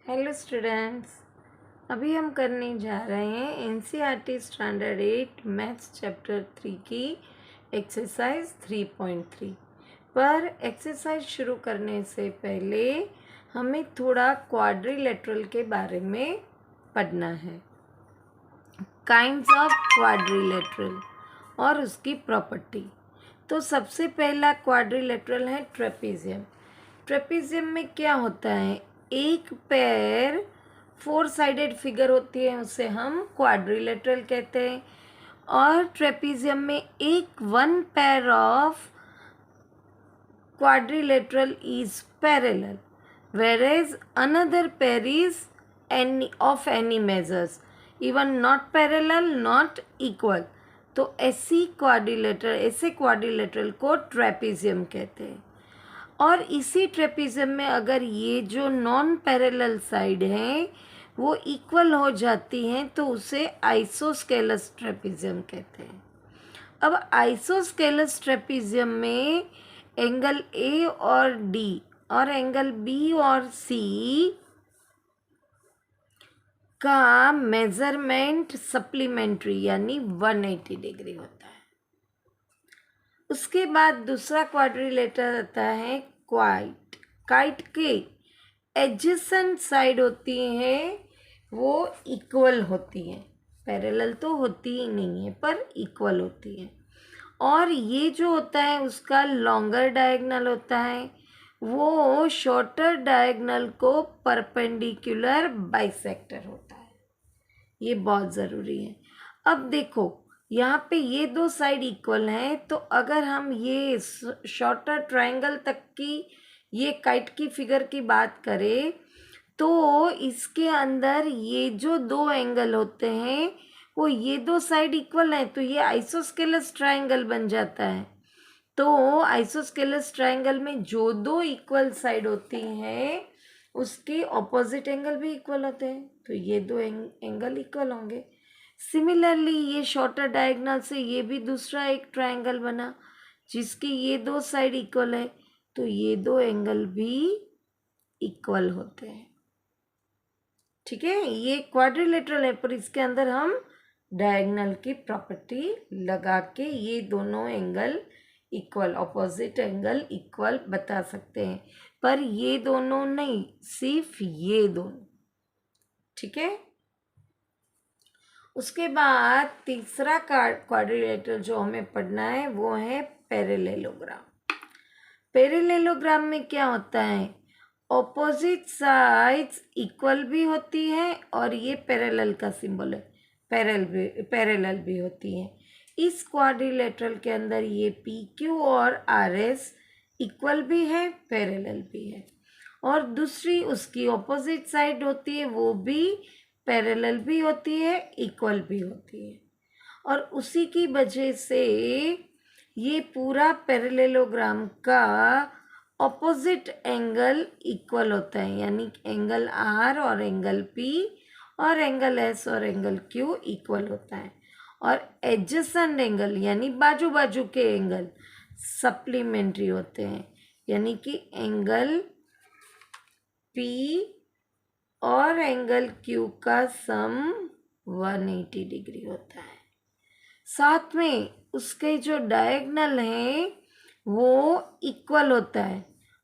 Hello students, अभी हम करने जा रहे हैं एनसीईआरटी स्टैंडर्ड 8 मैथ्स चैप्टर 3 की एक्सरसाइज 3.3 पर एक्सरसाइज शुरू करने से पहले हमें थोड़ा क्वाड्रिलेटरल के बारे में पढ़ना है। काइंड्स ऑफ क्वाड्रिलेटरल और उसकी प्रॉपर्टी। तो सबसे पहला क्वाड्रिलेटरल है ट्रेपेजियम। ट्रेपेजियम में क्या होता है, एक पैर 4 साइडेड फिगर होती है, उसे हम क्वाड्रिलेटरल कहते हैं। और ट्रेपेजियम में एक one pair of quadrilateral is parallel, whereas another pair is of any measures, even not parallel, not equal. तो ऐसे क्वाड्रिलेटरल को ट्रेपेजियम कहते हैं। और इसी ट्रेपेजियम में अगर ये जो नॉन पैरेलल साइड हैं वो इक्वल हो जाती हैं तो उसे आइसोस्केलस ट्रेपेजियम कहते हैं। अब आइसोस्केलस ट्रेपेजियम में एंगल ए और डी और एंगल बी और सी का मेजरमेंट सप्लीमेंट्री यानी 180 डिग्री होता है। उसके बाद दूसरा क्वाड्रिलेटरल आता है क्वाइट। काइट के एडजेसेंट साइड होती हैं वो इक्वल होती हैं, पैरेलल तो होती ही नहीं है पर इक्वल होती हैं। और ये जो होता है उसका लॉन्गर डायगनल होता है, वो शॉर्टर डायगनल को परपेंडिकुलर बाइसेक्टर होता है। ये बहुत ज़रूरी है। अब देखो यहाँ पे ये दो साइड इक्वल हैं, तो अगर हम ये शॉर्टर ट्रायंगल तक की ये काइट की फिगर की बात करें तो इसके अंदर ये जो दो एंगल होते हैं वो ये दो साइड इक्वल है, तो ये आइसोस्केलस ट्रायंगल बन जाता है। तो आइसोस्केलस ट्रायंगल में जो दो इक्वल साइड होती हैं उसके ऑपोजिट एंगल भी इक्वल होते हैं, तो ये दो एंगल इक्वल होंगे। सिमिलरली ये शॉर्टर डायगोनल से ये भी दूसरा एक ट्रायंगल बना जिसकी ये दो साइड इक्वल है, तो ये दो एंगल भी इक्वल होते हैं। ठीक है, ये क्वाड्रिलेटरल है पर इसके अंदर हम डायगोनल की प्रॉपर्टी लगा के ये दोनों angle equal, opposite angle equal बता सकते हैं, पर ये दोनों नहीं, सिर्फ ये दोनों। ठीक है, उसके बाद तीसरा क्वाड्रिलेटरल जो हमें पढ़ना है वो है पैरेलेलोग्राम। पैरेलेलोग्राम में क्या होता है, ऑपोजिट साइड्स इक्वल भी होती है और ये पैरेलल का सिंबल है, पैरेलल भी होती है। इस क्वाड्रिलेटरल के अंदर ये पी क्यू और आर एस इक्वल भी है, पैरेलल भी है, और दूसरी उसकी ऑपोजिट साइड होती है वो भी पैरेलल भी होती है, इक्वल भी होती है। और उसी की वजह से ये पूरा पैरेलेलोग्राम का ऑपोजिट एंगल इक्वल होता है, यानी एंगल आर और एंगल पी और एंगल एस और एंगल क्यू इक्वल होता है। और एडजेसेंट एंगल यानी बाजू बाजू के एंगल सप्लीमेंट्री होते हैं, यानी कि एंगल पी और एंगल क्यू का सम 180 डिग्री होता है। साथ में उसके जो डायगोनल हैं वो इक्वल होता है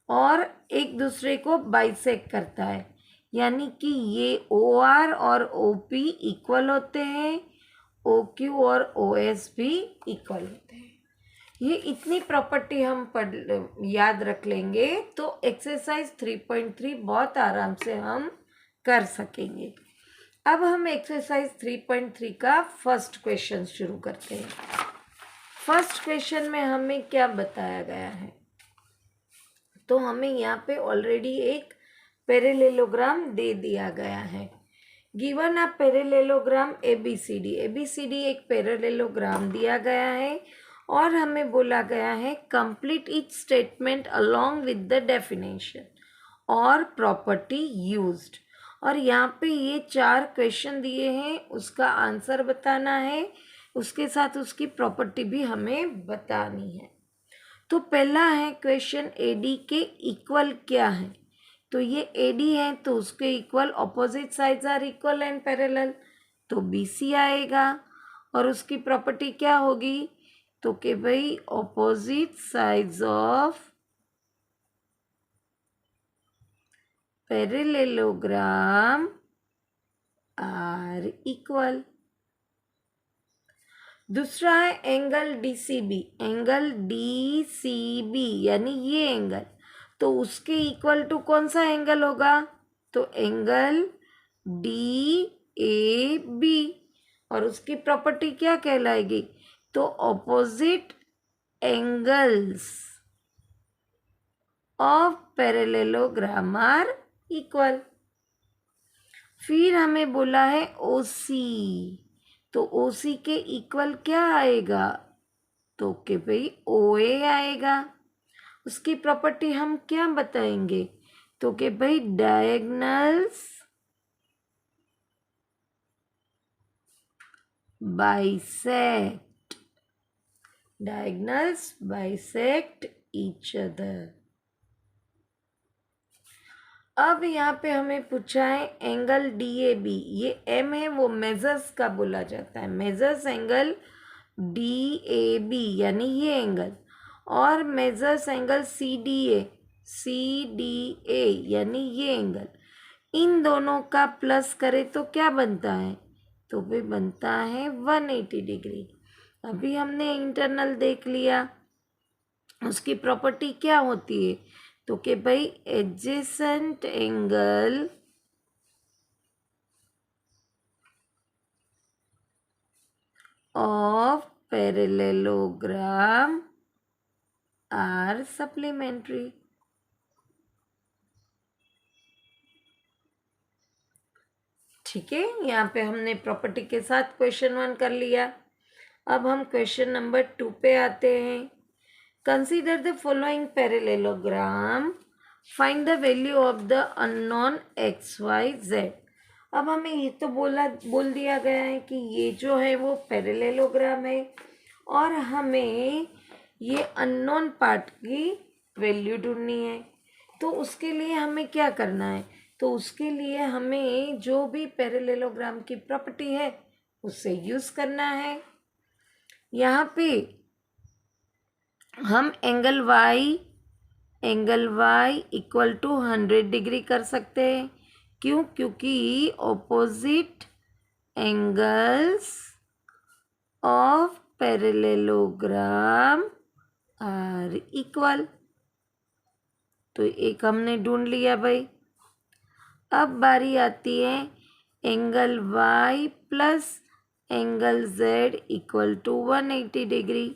और एक दूसरे को बाइसेक्ट करता है, यानी कि ये ओ आर और ओ पी इक्वल होते हैं, ओ क्यू और ओ एस भी इक्वल होते हैं। ये इतनी प्रॉपर्टी हम याद रख लेंगे तो एक्सरसाइज 3.3 बहुत आराम से हम कर सकेंगे। अब हम एक्सरसाइज 3.3 का फर्स्ट क्वेश्चन शुरू करते हैं। फर्स्ट क्वेश्चन में हमें क्या बताया गया है, तो हमें यहाँ पे ऑलरेडी एक पैरेलेलोग्राम दे दिया गया है। गिवन अ पैरेलेलोग्राम एबीसीडी एक पैरेलेलोग्राम दिया गया है और हमें बोला गया है complete each statement along with the definition और प्रॉपर्टी यूज्ड। और यहाँ पे ये 4 क्वेश्चन दिए हैं, उसका आंसर बताना है, उसके साथ उसकी प्रॉपर्टी भी हमें बतानी है। तो पहला है क्वेश्चन एडी के इक्वल क्या है, तो ये AD है तो उसके equal opposite sides are equal and parallel, तो BC आएगा। और उसकी प्रॉपर्टी क्या होगी, तो कि भाई opposite sides of parallelogram are equal. दूसरा है एंगल DCB, एंगल DCB यानी ये एंगल, तो उसके इक्वल टू कौन सा एंगल होगा, तो एंगल DAB। और उसकी प्रॉपर्टी क्या कहलाएगी, तो opposite angles of parallelogram are equal. फिर हमें बोला है OC, तो OC के इक्वल क्या आएगा, तो कि भाई OA आएगा। उसकी प्रॉपर्टी हम क्या बताएंगे, तो कि भाई diagonals bisect, diagonals bisect each other. अब यहाँ पे हमें पूछा है एंगल DAB, ये M है वो मेजर्स का बोला जाता है, मेजर्स एंगल DAB यानी ये एंगल, और मेजर्स एंगल CDA यानी ये एंगल। इन दोनों का प्लस करें तो क्या बनता है, तो भी बनता है 180 डिग्री। अभी हमने इंटरनल देख लिया, उसकी प्रॉपर्टी क्या होती है, तो कि भाई adjacent angle of parallelogram are supplementary. ठीक है, यहाँ पे हमने प्रॉपर्टी के साथ क्वेश्चन 1 कर लिया। अब हम क्वेश्चन नंबर 2 पे आते हैं। Consider the following parallelogram, find the value of the unknown XYZ। अब हमें ये तो बोल दिया गया है कि ये जो है वो पैरेललोग्राम है और हमें ये अननोन पार्ट की वैल्यू ढूंढनी है। तो उसके लिए हमें क्या करना है, तो उसके लिए हमें जो भी पैरेललोग्राम की प्रॉपर्टी है उससे यूज़ करना है। यहाँ पे हम angle y equal to 100 degree कर सकते हैं। क्यों, क्योंकि opposite angles of parallelogram are equal. तो एक हमने ढूंढ लिया भाई। अब बारी आती है angle y plus angle z equal to 180 degree.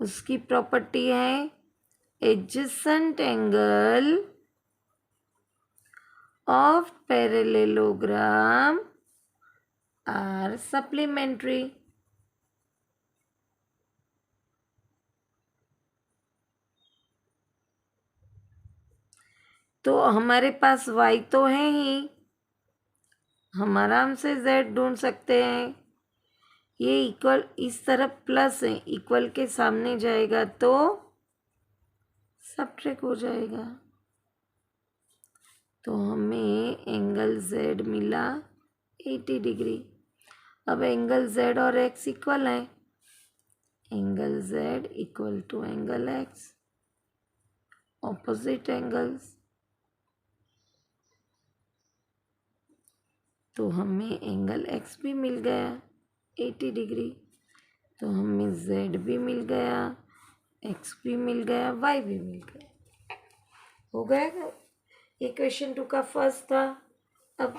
उसकी प्रॉपर्टी है adjacent angle of parallelogram are supplementary. तो हमारे पास y तो है ही, हम आराम से z ढूंढ सकते हैं। ये इक्वल इस तरफ प्लस है, इक्वल के सामने जाएगा तो सब्ट्रैक्ट हो जाएगा। तो हमें एंगल z मिला 80 डिग्री। अब एंगल z और x इक्वल है, angle z equal to angle x, opposite angles. तो हमें एंगल x भी मिल गया 80 डिग्री, तो हमें z भी मिल गया, x भी मिल गया, y भी मिल गया। हो गया। ये क्वेश्चन 2 का फर्स्ट था।